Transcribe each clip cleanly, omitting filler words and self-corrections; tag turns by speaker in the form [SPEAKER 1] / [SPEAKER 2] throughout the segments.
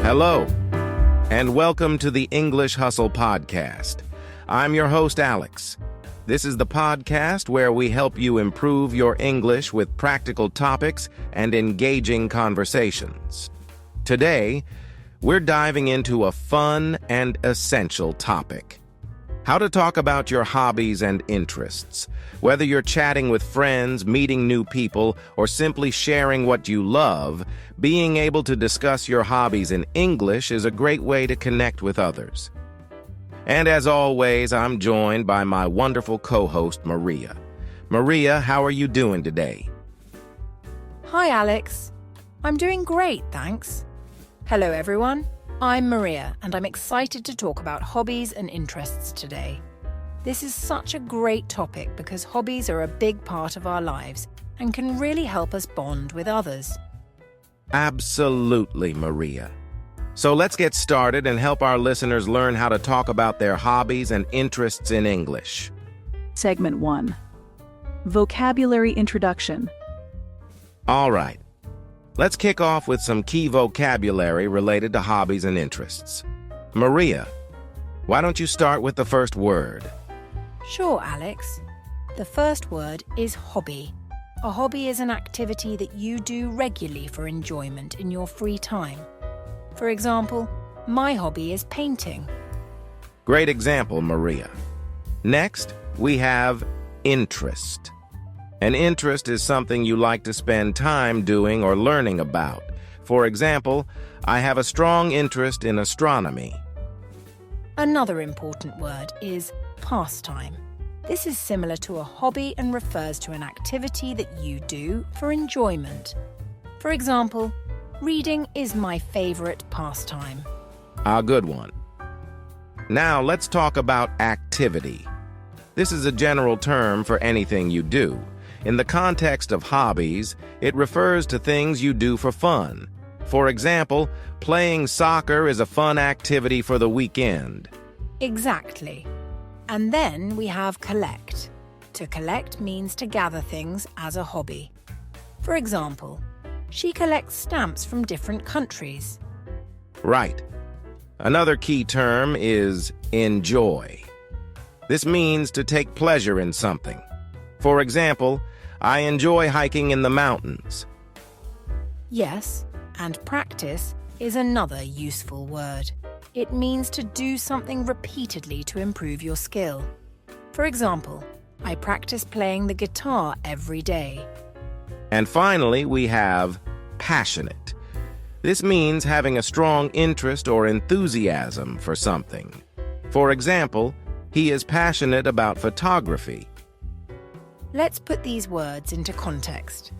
[SPEAKER 1] Hello, and welcome to the English Hustle Podcast. I'm your host, Alex. This is the podcast where we help you improve your English with practical topics and engaging conversations. Today, we're diving into a fun and essential topic: how to talk about your hobbies and interests. Whether you're chatting with friends, meeting new people, or simply sharing what you love, being able to discuss your hobbies in English is a great way to connect with others. And as always, I'm joined by my wonderful co-host, Maria. Maria, how are you doing today?
[SPEAKER 2] Hi, Alex. I'm doing great, thanks. Hello, everyone. I'm Maria, and I'm excited to talk about hobbies and interests today. This is such a great topic because hobbies are a big part of our lives and can really help us bond with others.
[SPEAKER 1] Absolutely, Maria. So let's get started and help our listeners learn how to talk about their hobbies and interests in English.
[SPEAKER 3] Segment 1. Vocabulary Introduction.
[SPEAKER 1] All right. Let's kick off with some key vocabulary related to hobbies and interests. Maria, why don't you start with the first word?
[SPEAKER 2] Sure, Alex. The first word is hobby. A hobby is an activity that you do regularly for enjoyment in your free time. For example, my hobby is painting.
[SPEAKER 1] Great example, Maria. Next, we have interest. An interest is something you like to spend time doing or learning about. For example, I have a strong interest in astronomy.
[SPEAKER 2] Another important word is pastime. This is similar to a hobby and refers to an activity that you do for enjoyment. For example, reading is my favorite pastime.
[SPEAKER 1] A good one. Now let's talk about activity. This is a general term for anything you do. In the context of hobbies, it refers to things you do for fun. For example, playing soccer is a fun activity for the weekend.
[SPEAKER 2] Exactly. And then we have collect. To collect means to gather things as a hobby. For example, she collects stamps from different countries.
[SPEAKER 1] Right. Another key term is enjoy. This means to take pleasure in something. For example, I enjoy hiking in the mountains.
[SPEAKER 2] Yes, and practice is another useful word. It means to do something repeatedly to improve your skill. For example, I practice playing the guitar every day.
[SPEAKER 1] And finally, we have passionate. This means having a strong interest or enthusiasm for something. For example, he is passionate about photography.
[SPEAKER 2] Let's put these words into context.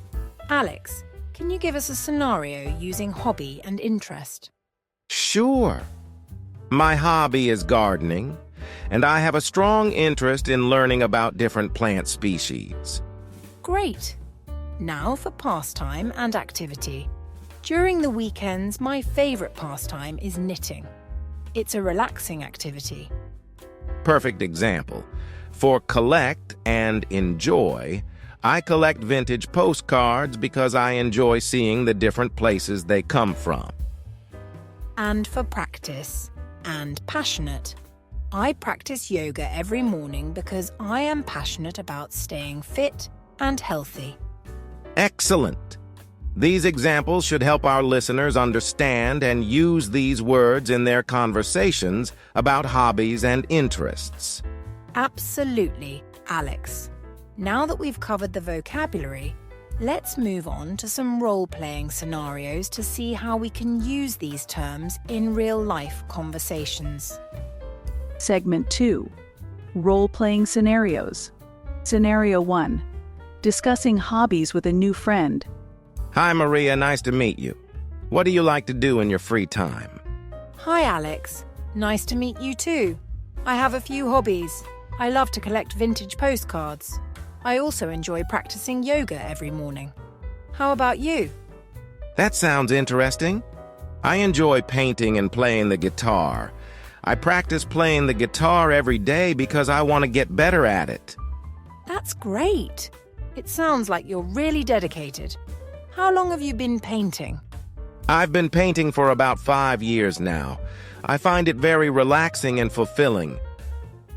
[SPEAKER 2] Alex, can you give us a scenario using hobby and interest?
[SPEAKER 1] Sure. My hobby is gardening, and I have a strong interest in learning about different plant species.
[SPEAKER 2] Great. Now for pastime and activity. During the weekends, my favorite pastime is knitting. It's a relaxing activity.
[SPEAKER 1] Perfect example. For collect and enjoy, I collect vintage postcards because I enjoy seeing the different places they come from.
[SPEAKER 2] And for practice and passionate, I practice yoga every morning because I am passionate about staying fit and healthy.
[SPEAKER 1] Excellent! These examples should help our listeners understand and use these words in their conversations about hobbies and interests.
[SPEAKER 2] Absolutely, Alex. Now that we've covered the vocabulary, let's move on to some role-playing scenarios to see how we can use these terms in real-life conversations.
[SPEAKER 3] Segment 2. Role-playing scenarios. Scenario 1. Discussing hobbies with a new friend.
[SPEAKER 1] Hi, Maria. Nice to meet you. What do you like to do in your free time?
[SPEAKER 2] Hi, Alex. Nice to meet you too. I have a few hobbies. I love to collect vintage postcards. I also enjoy practicing yoga every morning. How about you?
[SPEAKER 1] That sounds interesting. I enjoy painting and playing the guitar. I practice playing the guitar every day because I want to get better at it.
[SPEAKER 2] That's great. It sounds like you're really dedicated. How long have you been painting?
[SPEAKER 1] I've been painting for about 5 years now. I find it very relaxing and fulfilling.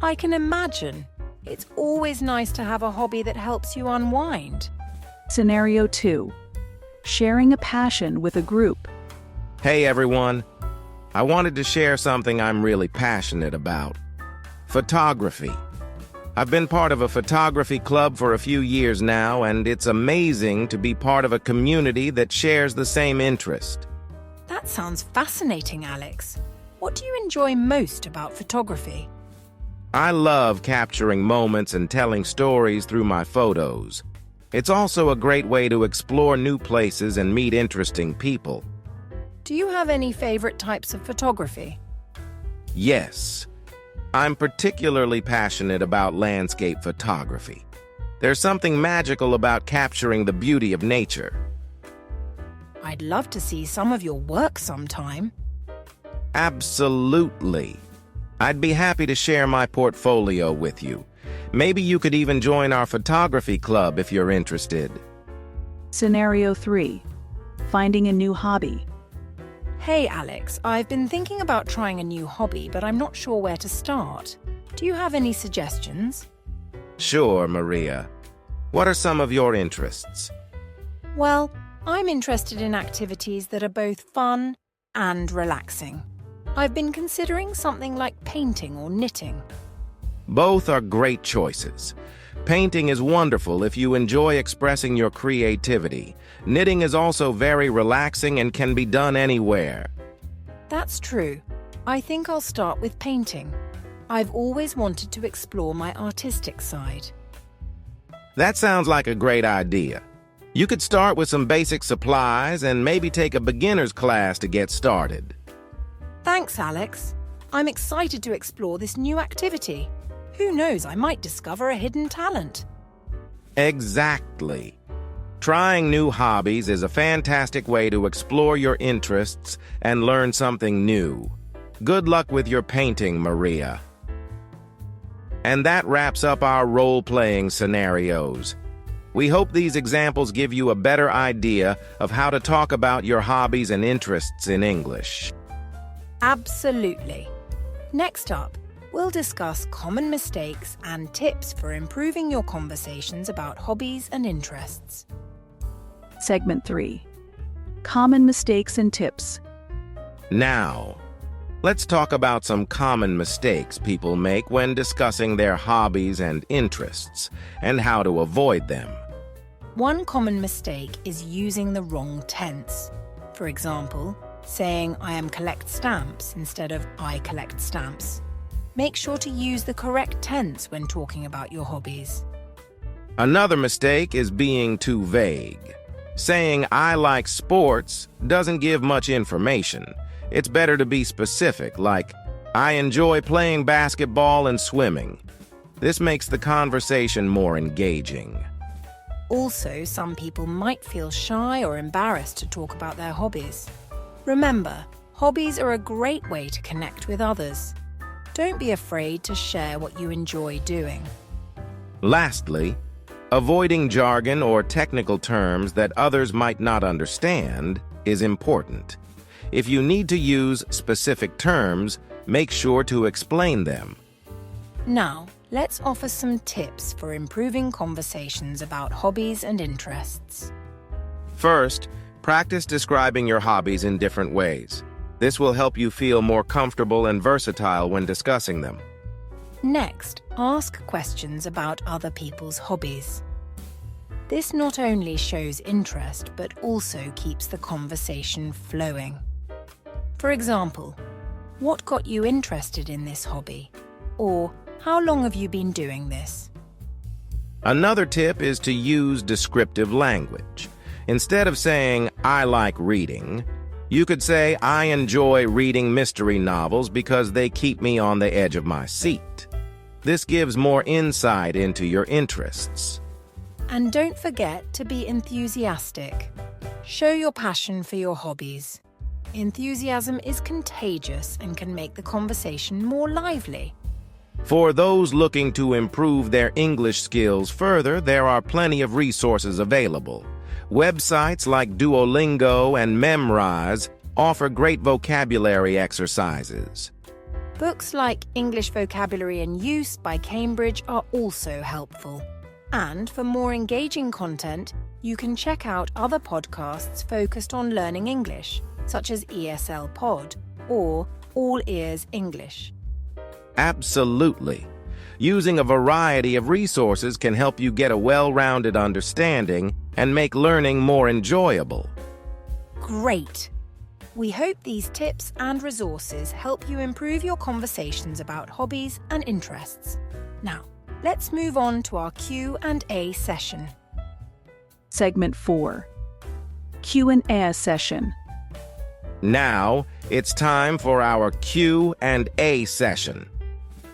[SPEAKER 2] I can imagine. It's always nice to have a hobby that helps you unwind.
[SPEAKER 3] Scenario 2. Sharing a passion with a group.
[SPEAKER 1] Hey everyone, I wanted to share something I'm really passionate about. Photography. I've been part of a photography club for a few years now, and it's amazing to be part of a community that shares the same interest.
[SPEAKER 2] That sounds fascinating, Alex. What do you enjoy most about photography?
[SPEAKER 1] I love capturing moments and telling stories through my photos. It's also a great way to explore new places and meet interesting people.
[SPEAKER 2] Do you have any favorite types of photography?
[SPEAKER 1] Yes. I'm particularly passionate about landscape photography. There's something magical about capturing the beauty of nature.
[SPEAKER 2] I'd love to see some of your work sometime.
[SPEAKER 1] Absolutely. I'd be happy to share my portfolio with you. Maybe you could even join our photography club if you're interested.
[SPEAKER 3] Scenario 3. Finding a new hobby.
[SPEAKER 2] Hey, Alex, I've been thinking about trying a new hobby, but I'm not sure where to start. Do you have any suggestions?
[SPEAKER 1] Sure, Maria. What are some of your interests?
[SPEAKER 2] Well, I'm interested in activities that are both fun and relaxing. I've been considering something like painting or knitting.
[SPEAKER 1] Both are great choices. Painting is wonderful if you enjoy expressing your creativity. Knitting is also very relaxing and can be done anywhere.
[SPEAKER 2] That's true. I think I'll start with painting. I've always wanted to explore my artistic side.
[SPEAKER 1] That sounds like a great idea. You could start with some basic supplies and maybe take a beginner's class to get started.
[SPEAKER 2] Thanks, Alex. I'm excited to explore this new activity. Who knows, I might discover a hidden talent.
[SPEAKER 1] Exactly. Trying new hobbies is a fantastic way to explore your interests and learn something new. Good luck with your painting, Maria. And that wraps up our role-playing scenarios. We hope these examples give you a better idea of how to talk about your hobbies and interests in English.
[SPEAKER 2] Absolutely. Next up, we'll discuss common mistakes and tips for improving your conversations about hobbies and interests.
[SPEAKER 3] Segment 3. Common mistakes and tips.
[SPEAKER 1] Now, let's talk about some common mistakes people make when discussing their hobbies and interests, and how to avoid them.
[SPEAKER 2] One common mistake is using the wrong tense. For example, saying I am collect stamps instead of I collect stamps. Make sure to use the correct tense when talking about your hobbies.
[SPEAKER 1] Another mistake is being too vague. Saying I like sports doesn't give much information. It's better to be specific, like I enjoy playing basketball and swimming. This makes the conversation more engaging.
[SPEAKER 2] Also, some people might feel shy or embarrassed to talk about their hobbies. Remember, hobbies are a great way to connect with others. Don't be afraid to share what you enjoy doing.
[SPEAKER 1] Lastly, avoiding jargon or technical terms that others might not understand is important. If you need to use specific terms, make sure to explain them.
[SPEAKER 2] Now, let's offer some tips for improving conversations about hobbies and interests.
[SPEAKER 1] First, practice describing your hobbies in different ways. This will help you feel more comfortable and versatile when discussing them.
[SPEAKER 2] Next, ask questions about other people's hobbies. This not only shows interest, but also keeps the conversation flowing. For example, what got you interested in this hobby? Or, how long have you been doing this?
[SPEAKER 1] Another tip is to use descriptive language. Instead of saying, I like reading, you could say, I enjoy reading mystery novels because they keep me on the edge of my seat. This gives more insight into your interests.
[SPEAKER 2] And don't forget to be enthusiastic. Show your passion for your hobbies. Enthusiasm is contagious and can make the conversation more lively.
[SPEAKER 1] For those looking to improve their English skills further, there are plenty of resources available. Websites like Duolingo and Memrise offer great vocabulary exercises.
[SPEAKER 2] Books like English Vocabulary in Use by Cambridge are also helpful. And for more engaging content, you can check out other podcasts focused on learning English, such as ESL Pod or All Ears English.
[SPEAKER 1] Absolutely. Using a variety of resources can help you get a well-rounded understanding and make learning more enjoyable.
[SPEAKER 2] Great! We hope these tips and resources help you improve your conversations about hobbies and interests. Now, let's move on to our Q&A session.
[SPEAKER 3] Segment 4. Q&A session.
[SPEAKER 1] Now, it's time for our Q&A session.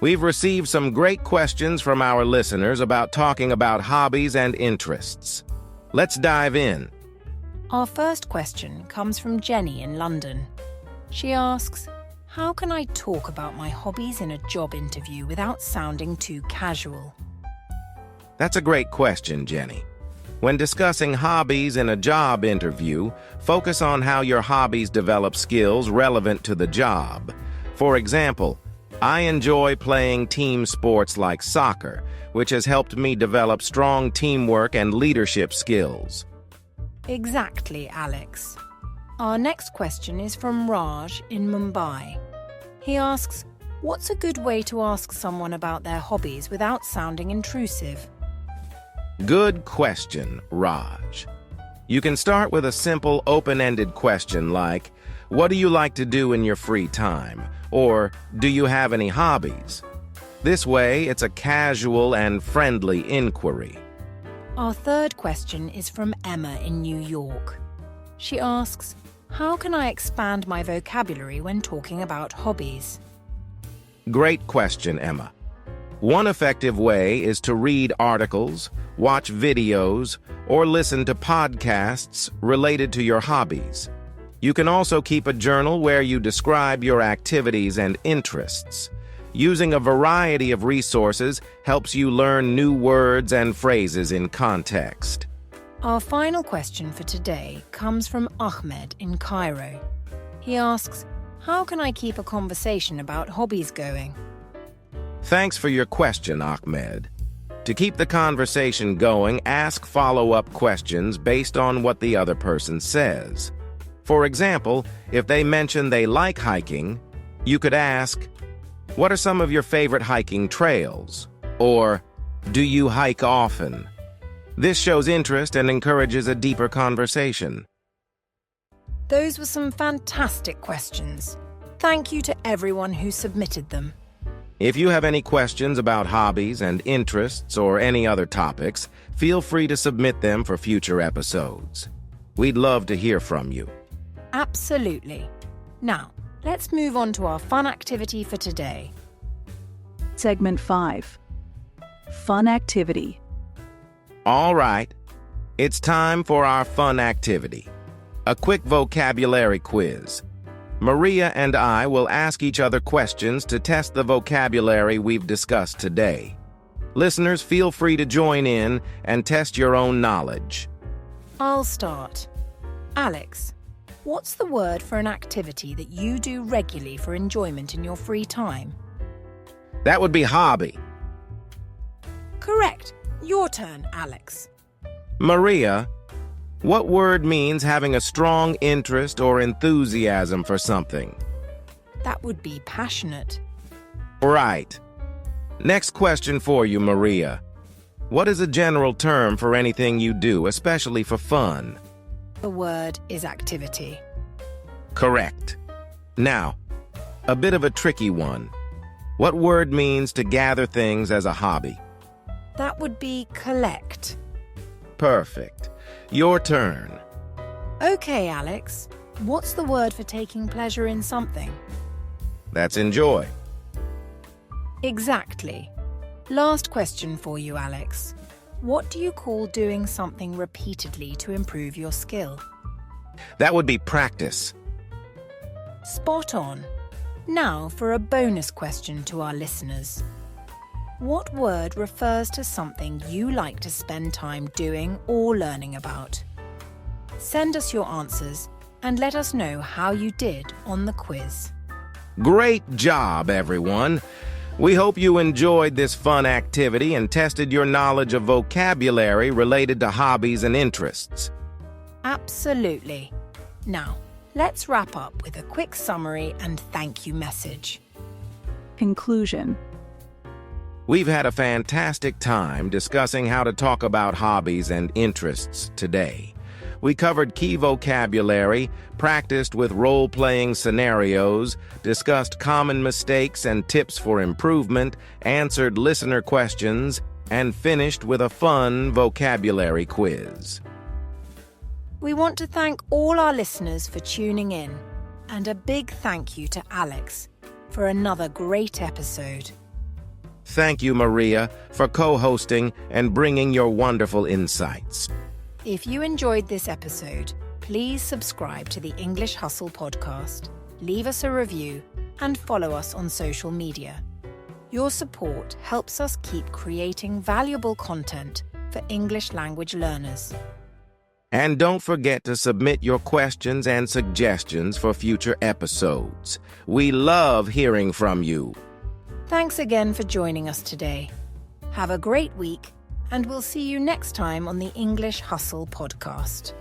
[SPEAKER 1] We've received some great questions from our listeners about talking about hobbies and interests. Let's dive in.
[SPEAKER 2] Our first question comes from Jenny in London. She asks, how can I talk about my hobbies in a job interview without sounding too casual?
[SPEAKER 1] That's a great question, Jenny. When discussing hobbies in a job interview, focus on how your hobbies develop skills relevant to the job. For example, I enjoy playing team sports like soccer, which has helped me develop strong teamwork and leadership skills.
[SPEAKER 2] Exactly, Alex. Our next question is from Raj in Mumbai. He asks, what's a good way to ask someone about their hobbies without sounding intrusive?
[SPEAKER 1] Good question, Raj. You can start with a simple, open-ended question like, what do you like to do in your free time? Or, do you have any hobbies? This way, it's a casual and friendly inquiry.
[SPEAKER 2] Our third question is from Emma in New York. She asks, how can I expand my vocabulary when talking about hobbies?
[SPEAKER 1] Great question, Emma. One effective way is to read articles, watch videos, or listen to podcasts related to your hobbies. You can also keep a journal where you describe your activities and interests. Using a variety of resources helps you learn new words and phrases in context.
[SPEAKER 2] Our final question for today comes from Ahmed in Cairo. He asks, how can I keep a conversation about hobbies going?
[SPEAKER 1] Thanks for your question, Ahmed. To keep the conversation going, ask follow-up questions based on what the other person says. For example, if they mention they like hiking, you could ask, what are some of your favorite hiking trails? Or, do you hike often? This shows interest and encourages a deeper conversation.
[SPEAKER 2] Those were some fantastic questions. Thank you to everyone who submitted them.
[SPEAKER 1] If you have any questions about hobbies and interests or any other topics, feel free to submit them for future episodes. We'd love to hear from you.
[SPEAKER 2] Absolutely. Now, let's move on to our fun activity for today.
[SPEAKER 3] Segment 5. Fun activity.
[SPEAKER 1] All right, it's time for our fun activity. A quick vocabulary quiz. Maria and I will ask each other questions to test the vocabulary we've discussed today. Listeners, feel free to join in and test your own knowledge.
[SPEAKER 2] I'll start. Alex, what's the word for an activity that you do regularly for enjoyment in your free time?
[SPEAKER 1] That would be hobby.
[SPEAKER 2] Correct. Your turn, Alex.
[SPEAKER 1] Maria, what word means having a strong interest or enthusiasm for something?
[SPEAKER 2] That would be passionate.
[SPEAKER 1] Right. Next question for you, Maria. What is a general term for anything you do, especially for fun?
[SPEAKER 2] The word is activity.
[SPEAKER 1] Correct. Now, a bit of a tricky one. What word means to gather things as a hobby?
[SPEAKER 2] That would be collect.
[SPEAKER 1] Perfect. Your turn.
[SPEAKER 2] Okay, Alex. What's the word for taking pleasure in something?
[SPEAKER 1] That's enjoy.
[SPEAKER 2] Exactly. Last question for you, Alex. What do you call doing something repeatedly to improve your skill?
[SPEAKER 1] That would be practice.
[SPEAKER 2] Spot on. Now for a bonus question to our listeners. What word refers to something you like to spend time doing or learning about? Send us your answers and let us know how you did on the quiz.
[SPEAKER 1] Great job, everyone! We hope you enjoyed this fun activity and tested your knowledge of vocabulary related to hobbies and interests.
[SPEAKER 2] Absolutely. Now, let's wrap up with a quick summary and thank you message.
[SPEAKER 3] Conclusion.
[SPEAKER 1] We've had a fantastic time discussing how to talk about hobbies and interests today. We covered key vocabulary, practiced with role-playing scenarios, discussed common mistakes and tips for improvement, answered listener questions, and finished with a fun vocabulary quiz.
[SPEAKER 2] We want to thank all our listeners for tuning in, and a big thank you to Alex for another great episode.
[SPEAKER 1] Thank you, Maria, for co-hosting and bringing your wonderful insights.
[SPEAKER 2] If you enjoyed this episode, please subscribe to the English Hustle podcast, leave us a review, and follow us on social media. Your support helps us keep creating valuable content for English language learners.
[SPEAKER 1] And don't forget to submit your questions and suggestions for future episodes. We love hearing from you.
[SPEAKER 2] Thanks again for joining us today. Have a great week, and we'll see you next time on the English Hustle podcast.